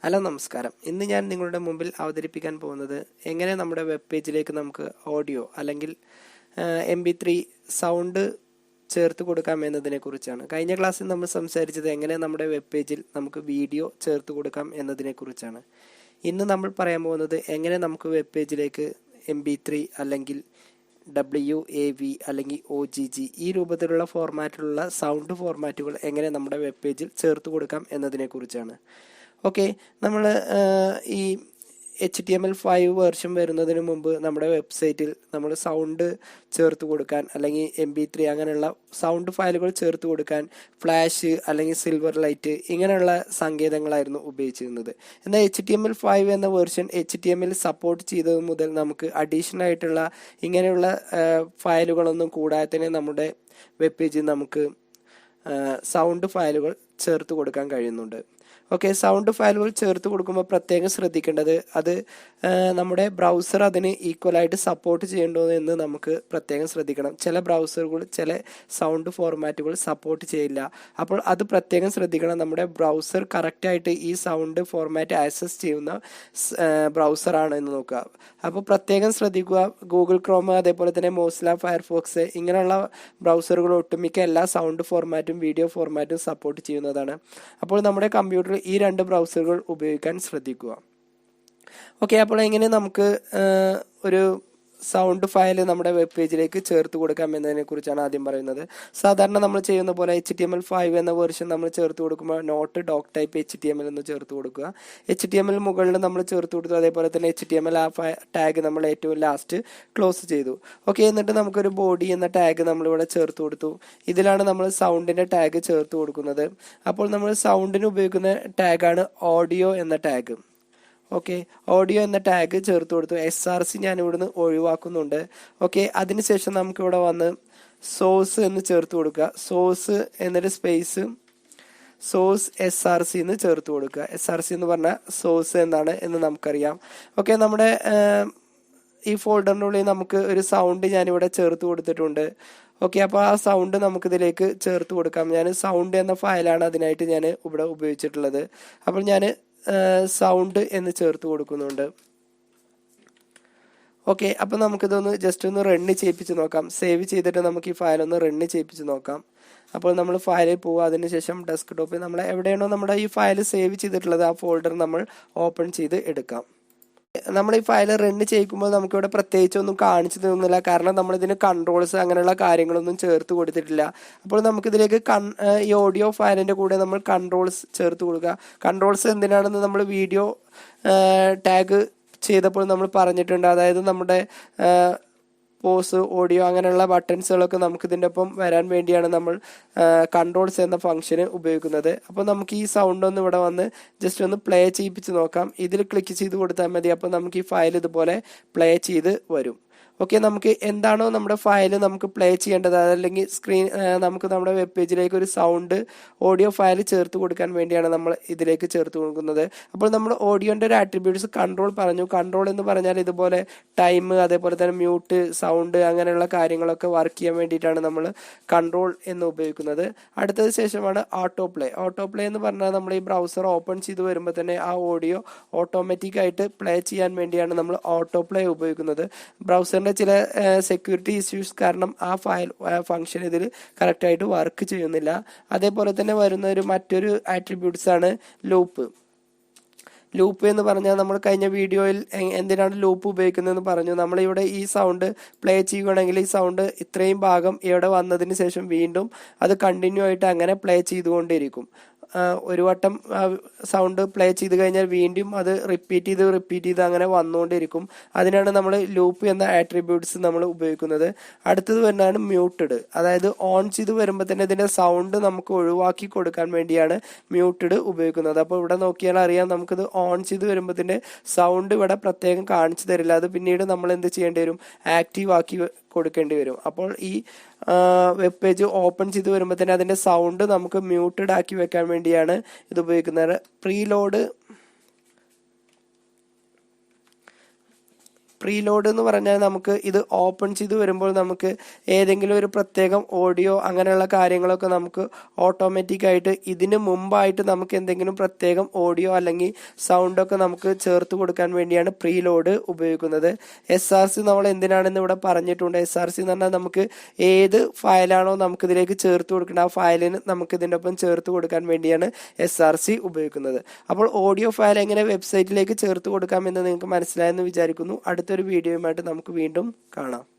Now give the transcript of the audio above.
Hello നമസ്കാരം. ഇന്ന് ഞാൻ നിങ്ങളുടെ മുമ്പിൽ അവതരിപ്പിക്കാൻ പോകുന്നത് എങ്ങനെ നമ്മുടെ വെബ് പേജിലേക്ക് നമുക്ക് ഓഡിയോ അല്ലെങ്കിൽ MP3 സൗണ്ട് ചേർത്ത് കൊടുക്കാം എന്നതിനെ കുറിച്ചാണ്. കഴിഞ്ഞ ക്ലാസ്സിൽ നമ്മൾ സംസാരിച്ചത് എങ്ങനെ നമ്മുടെ വെബ് പേജിൽ നമുക്ക് വീഡിയോ ചേർത്ത് കൊടുക്കാം എന്നതിനെ കുറിച്ചാണ്. ഇന്ന് നമ്മൾ പറയാൻ പോകുന്നത് എങ്ങനെ നമുക്ക് വെബ് പേജിലേക്ക് MP3 അല്ലെങ്കിൽ WAV അല്ലെങ്കിൽ OGG ഈ രൂപത്തിലുള്ള ഫോർമാറ്റിലുള്ള സൗണ്ട് ഫോർമാറ്റുകൾ എങ്ങനെ നമ്മുടെ വെബ് പേജിൽ ചേർത്ത് കൊടുക്കാം എന്നതിനെ കുറിച്ചാണ്. ഓക്കെ, നമ്മൾ ഈ HTML5 വേർഷൻ വരുന്നതിന് മുമ്പ് നമ്മുടെ വെബ്സൈറ്റിൽ നമ്മൾ സൗണ്ട് ചേർത്ത് കൊടുക്കാൻ അല്ലെങ്കിൽ MP3 അങ്ങനെയുള്ള സൗണ്ട് ഫയലുകൾ ചേർത്ത് കൊടുക്കാൻ ഫ്ലാഷ് അല്ലെങ്കിൽ സിൽവർ ലൈറ്റ് ഇങ്ങനെയുള്ള സങ്കേതങ്ങളായിരുന്നു ഉപയോഗിച്ചിരുന്നത്. എന്നാൽ HTML5 എന്ന വേർഷൻ HTML സപ്പോർട്ട് ചെയ്തത് മുതൽ നമുക്ക് അഡീഷണൽ ആയിട്ടുള്ള ഇങ്ങനെയുള്ള ഫയലുകളൊന്നും കൂടാതെ തന്നെ നമ്മുടെ വെബ് പേജിൽ നമുക്ക് സൗണ്ട് ഫയലുകൾ ചേർത്ത് കൊടുക്കാൻ കഴിയുന്നുണ്ട്. ഓക്കെ, സൗണ്ട് ഫയലുകൾ ചേർത്ത് കൊടുക്കുമ്പോൾ പ്രത്യേകം ശ്രദ്ധിക്കേണ്ടത് അത് നമ്മുടെ ബ്രൗസർ അതിന് ഈക്വലായിട്ട് സപ്പോർട്ട് ചെയ്യണ്ടോ എന്ന് നമുക്ക് പ്രത്യേകം ശ്രദ്ധിക്കണം. ചില ബ്രൗസറുകൾ ചില സൗണ്ട് ഫോർമാറ്റുകൾ സപ്പോർട്ട് ചെയ്യില്ല. അപ്പോൾ അത് പ്രത്യേകം ശ്രദ്ധിക്കണം. നമ്മുടെ ബ്രൗസർ കറക്റ്റായിട്ട് ഈ സൗണ്ട് ഫോർമാറ്റ് ആക്സസ് ചെയ്യുന്ന ബ്രൗസറാണ് എന്ന് നോക്കുക. അപ്പോൾ പ്രത്യേകം ശ്രദ്ധിക്കുക. ഗൂഗിൾ ക്രോം അതേപോലെ തന്നെ മോസില്ല ഫയർഫോക്സ് ഇങ്ങനെയുള്ള ബ്രൗസറുകൾ ഒട്ടുമിക്ക എല്ലാ സൗണ്ട് ഫോർമാറ്റും വീഡിയോ ഫോർമാറ്റും സപ്പോർട്ട് ചെയ്യുന്നതാണ്. അപ്പോൾ നമ്മുടെ കമ്പ്യൂട്ടറിൽ ഈ രണ്ട് ബ്രൗസറുകൾ ഉപയോഗിക്കാൻ ശ്രദ്ധിക്കുക. ഓക്കെ, അപ്പോൾ എങ്ങനെ നമുക്ക് ഒരു സൗണ്ട് ഫയൽ നമ്മുടെ വെബ് പേജിലേക്ക് ചേർത്ത് കൊടുക്കാം എന്നതിനെ കുറിച്ചാണ് ആദ്യം പറയുന്നത്. സാധാരണ നമ്മൾ ചെയ്യുന്ന പോലെ HTML5 എന്ന വേർഷൻ നമ്മൾ ചേർത്ത് കൊടുക്കുമ്പോൾ നോട്ട് ഡോക് ടൈപ്പ് HTML എന്ന് ചേർത്ത് കൊടുക്കുക. HTML മുകളിൽ നമ്മൾ ചേർത്ത് കൊടുത്തു. അതേപോലെ തന്നെ HTML ആ ടാഗ് നമ്മൾ ഏറ്റവും ലാസ്റ്റ് ക്ലോസ് ചെയ്തു. ഓക്കെ, എന്നിട്ട് നമുക്കൊരു ബോഡി എന്ന ടാഗ് നമ്മളിവിടെ ചേർത്ത് കൊടുത്തു. ഇതിലാണ് നമ്മൾ സൗണ്ടിന്റെ ടാഗ് ചേർത്ത് കൊടുക്കുന്നത്. അപ്പോൾ നമ്മൾ സൗണ്ടിന് ഉപയോഗിക്കുന്ന ടാഗാണ് ഓഡിയോ എന്ന ടാഗ്. ഓക്കെ, ഓഡിയോ എന്ന ടാഗ് ചേർത്ത് കൊടുത്തു. SRC ഞാൻ ഇവിടുന്ന് ഒഴിവാക്കുന്നുണ്ട്. ഓക്കെ, അതിനുശേഷം നമുക്കിവിടെ വന്ന് സോഴ്സ് എന്ന് ചേർത്ത് കൊടുക്കുക. സോഴ്സ് എന്നൊരു സ്പേസ് സോഴ്സ് SRC എന്ന് ചേർത്ത് കൊടുക്കുക. SRC എന്ന് പറഞ്ഞാൽ സോഴ്സ് എന്താണ് എന്ന് നമുക്കറിയാം. ഓക്കെ, നമ്മുടെ ഈ ഫോൾഡറിനുള്ളിൽ നമുക്ക് ഒരു സൗണ്ട് ഞാനിവിടെ ചേർത്ത് കൊടുത്തിട്ടുണ്ട്. ഓക്കെ, അപ്പോൾ ആ സൗണ്ട് നമുക്കിതിലേക്ക് ചേർത്ത് കൊടുക്കാം. ഞാൻ സൗണ്ട് എന്ന ഫയലാണ് അതിനായിട്ട് ഞാൻ ഇവിടെ ഉപയോഗിച്ചിട്ടുള്ളത്. അപ്പോൾ ഞാൻ സൗണ്ട് എന്ന് ചേർത്ത് കൊടുക്കുന്നുണ്ട്. ഓക്കെ, അപ്പോൾ നമുക്കിതൊന്ന് ജസ്റ്റ് ഒന്ന് റണ്ണ് ചെയ്യിപ്പിച്ച് നോക്കാം. സേവ് ചെയ്തിട്ട് നമുക്ക് ഈ ഫയൽ ഒന്ന് റണ്ണ് ചെയ്യിപ്പിച്ച് നോക്കാം. അപ്പോൾ നമ്മൾ ഫയലിൽ പോവുക. അതിനുശേഷം ഡെസ്ക്ടോപ്പിൽ നമ്മൾ എവിടെയാണോ നമ്മുടെ ഈ ഫയൽ സേവ് ചെയ്തിട്ടുള്ളത് ആ ഫോൾഡർ നമ്മൾ ഓപ്പൺ ചെയ്ത് എടുക്കാം. നമ്മൾ ഈ ഫയൽ റണ്ണ് ചെയ്യിക്കുമ്പോൾ നമുക്കിവിടെ പ്രത്യേകിച്ച് ഒന്നും കാണിച്ചു തരുന്നില്ല. കാരണം നമ്മളിതിന് കൺട്രോൾസ് അങ്ങനെയുള്ള കാര്യങ്ങളൊന്നും ചേർത്ത് കൊടുത്തിട്ടില്ല. അപ്പോൾ നമുക്കിതിലേക്ക് ഈ ഓഡിയോ ഫയലിൻ്റെ കൂടെ നമ്മൾ കൺട്രോൾസ് ചേർത്ത് കൊടുക്കുക. കൺട്രോൾസ് എന്തിനാണെന്ന് നമ്മൾ വീഡിയോ ടാഗ് ചെയ്തപ്പോൾ നമ്മൾ പറഞ്ഞിട്ടുണ്ട്. അതായത് നമ്മുടെ പോസ് ഓഡിയോ അങ്ങനെയുള്ള ബട്ടൺസുകളൊക്കെ നമുക്ക് ഇതിൻ്റെ ഒപ്പം വരാൻ വേണ്ടിയാണ് നമ്മൾ കൺട്രോൾസ് എന്ന ഫംഗ്ഷന് ഉപയോഗിക്കുന്നത്. അപ്പോൾ നമുക്ക് ഈ സൗണ്ട് ഒന്ന് ഇവിടെ വന്ന് ജസ്റ്റ് ഒന്ന് പ്ലേ ചെയ്യിപ്പിച്ച് നോക്കാം. ഇതിൽ ക്ലിക്ക് ചെയ്ത് കൊടുത്താൽ മതി. അപ്പോൾ നമുക്ക് ഈ ഫയൽ ഇതുപോലെ പ്ലേ ചെയ്ത് വരും. ഓക്കെ, നമുക്ക് എന്താണോ നമ്മുടെ ഫയൽ നമുക്ക് പ്ലേ ചെയ്യേണ്ടത് അതല്ലെങ്കിൽ സ്ക്രീൻ നമുക്ക് നമ്മുടെ വെബ് പേജിലേക്ക് ഒരു സൗണ്ട് ഓഡിയോ ഫയൽ ചേർത്ത് കൊടുക്കാൻ വേണ്ടിയാണ് നമ്മൾ ഇതിലേക്ക് ചേർത്ത് കൊടുക്കുന്നത്. അപ്പോൾ നമ്മൾ ഓഡിയോൻ്റെ ഒരു ആട്രിബ്യൂട്ട്സ് കൺട്രോൾ പറഞ്ഞു. കൺട്രോൾ എന്ന് പറഞ്ഞാൽ ഇതുപോലെ ടൈം അതേപോലെ തന്നെ മ്യൂട്ട് സൗണ്ട് അങ്ങനെയുള്ള കാര്യങ്ങളൊക്കെ വർക്ക് ചെയ്യാൻ വേണ്ടിയിട്ടാണ് നമ്മൾ കൺട്രോൾ എന്ന് ഉപയോഗിക്കുന്നത്. അടുത്തത് ശേഷമാണ് ഓട്ടോ പ്ലേ. ഓട്ടോ പ്ലേ എന്ന് പറഞ്ഞാൽ നമ്മൾ ഈ ബ്രൗസർ ഓപ്പൺ ചെയ്ത് വരുമ്പോൾ തന്നെ ആ ഓഡിയോ ഓട്ടോമാറ്റിക്കായിട്ട് പ്ലേ ചെയ്യാൻ വേണ്ടിയാണ് നമ്മൾ ഓട്ടോ പ്ലേ ഉപയോഗിക്കുന്നത്. ബ്രൗസറിൻ്റെ ചില സെക്യൂരിറ്റി ഇഷ്യൂസ് കാരണം ആ ഫംഗ്ഷൻ ഇതിൽ കറക്റ്റായിട്ട് വർക്ക് ചെയ്യുന്നില്ല. അതേപോലെ തന്നെ വരുന്ന മറ്റൊരു ആട്രിബ്യൂട്ട്സ് ആണ് ലൂപ്പ്. ലൂപ്പ് എന്ന് പറഞ്ഞാൽ നമ്മൾ കഴിഞ്ഞ വീഡിയോയിൽ എന്തിനാണ് ലൂപ്പ് ഉപയോഗിക്കുന്നതെന്ന് പറഞ്ഞു. നമ്മളിവിടെ ഈ സൗണ്ട് പ്ലേ ചെയ്യുകയാണെങ്കിൽ ഈ സൗണ്ട് ഇത്രയും ഭാഗം ഇവിടെ വന്നതിന് ശേഷം വീണ്ടും അത് കണ്ടിന്യൂ ആയിട്ട് അങ്ങനെ പ്ലേ ചെയ്തുകൊണ്ടിരിക്കും. ഒരു വട്ടം സൗണ്ട് പ്ലേ ചെയ്ത് കഴിഞ്ഞാൽ വീണ്ടും അത് റിപ്പീറ്റ് ചെയ്ത് അങ്ങനെ വന്നുകൊണ്ടിരിക്കും. അതിനാണ് നമ്മൾ ലൂപ്പ് എന്ന ആട്രിബ്യൂട്ട്സ് നമ്മൾ ഉപയോഗിക്കുന്നത്. അടുത്തത് വരുന്നതാണ് മ്യൂട്ടഡ്. അതായത് ഓൺ ചെയ്ത് വരുമ്പോൾ തന്നെ ഇതിൻ്റെ സൗണ്ട് നമുക്ക് ഒഴിവാക്കി കൊടുക്കാൻ വേണ്ടിയാണ് മ്യൂട്ടഡ് ഉപയോഗിക്കുന്നത്. അപ്പോൾ ഇവിടെ നോക്കിയാൽ അറിയാം നമുക്കിത് ഓൺ ചെയ്ത് വരുമ്പോൾ ഇതിൻ്റെ സൗണ്ട് ഇവിടെ പ്രത്യേകം കാണിച്ചു തരില്ല. അത് പിന്നീട് നമ്മൾ എന്ത് ചെയ്യേണ്ടി വരും, ആക്റ്റീവ് ആക്കി കൊടുക്കേണ്ടി വരും. അപ്പോൾ ഈ വെബ് പേജ് ഓപ്പൺ ചെയ്ത് വരുമ്പോൾ തന്നെ അതിൻ്റെ സൗണ്ട് നമുക്ക് മ്യൂട്ടഡ് ആക്കി വെക്കാൻ വേണ്ടിയാണ് ഇത് ഉപയോഗിക്കുന്നത്. പ്രീലോഡ് എന്ന് പറഞ്ഞാൽ നമുക്ക് ഇത് ഓപ്പൺ ചെയ്ത് വരുമ്പോൾ നമുക്ക് ഏതെങ്കിലും ഒരു പ്രത്യേകം ഓഡിയോ അങ്ങനെയുള്ള കാര്യങ്ങളൊക്കെ നമുക്ക് ഓട്ടോമാറ്റിക്കായിട്ട് ഇതിന് മുമ്പായിട്ട് നമുക്ക് എന്തെങ്കിലും പ്രത്യേകം ഓഡിയോ അല്ലെങ്കിൽ സൗണ്ടൊക്കെ നമുക്ക് ചേർത്ത് കൊടുക്കാൻ വേണ്ടിയാണ് പ്രീലോഡ് ഉപയോഗിക്കുന്നത്. SRC നമ്മൾ എന്തിനാണെന്ന് ഇവിടെ പറഞ്ഞിട്ടുണ്ട്. SRC എന്ന് പറഞ്ഞാൽ നമുക്ക് ഏത് ഫയലാണോ നമുക്ക് ഇതിലേക്ക് ചേർത്ത് കൊടുക്കേണ്ടത് ആ ഫയലിന് നമുക്ക് ഇതിൻ്റെ ഒപ്പം ചേർത്ത് കൊടുക്കാൻ വേണ്ടിയാണ് SRC ഉപയോഗിക്കുന്നത്. അപ്പോൾ ഓഡിയോ ഫയൽ എങ്ങനെ വെബ്സൈറ്റിലേക്ക് ചേർത്ത് കൊടുക്കാമെന്ന് നിങ്ങൾക്ക് മനസ്സിലായെന്ന് വിചാരിക്കുന്നു. അടുത്തൊരു വീഡിയോയുമായിട്ട് നമുക്ക് വീണ്ടും കാണാം.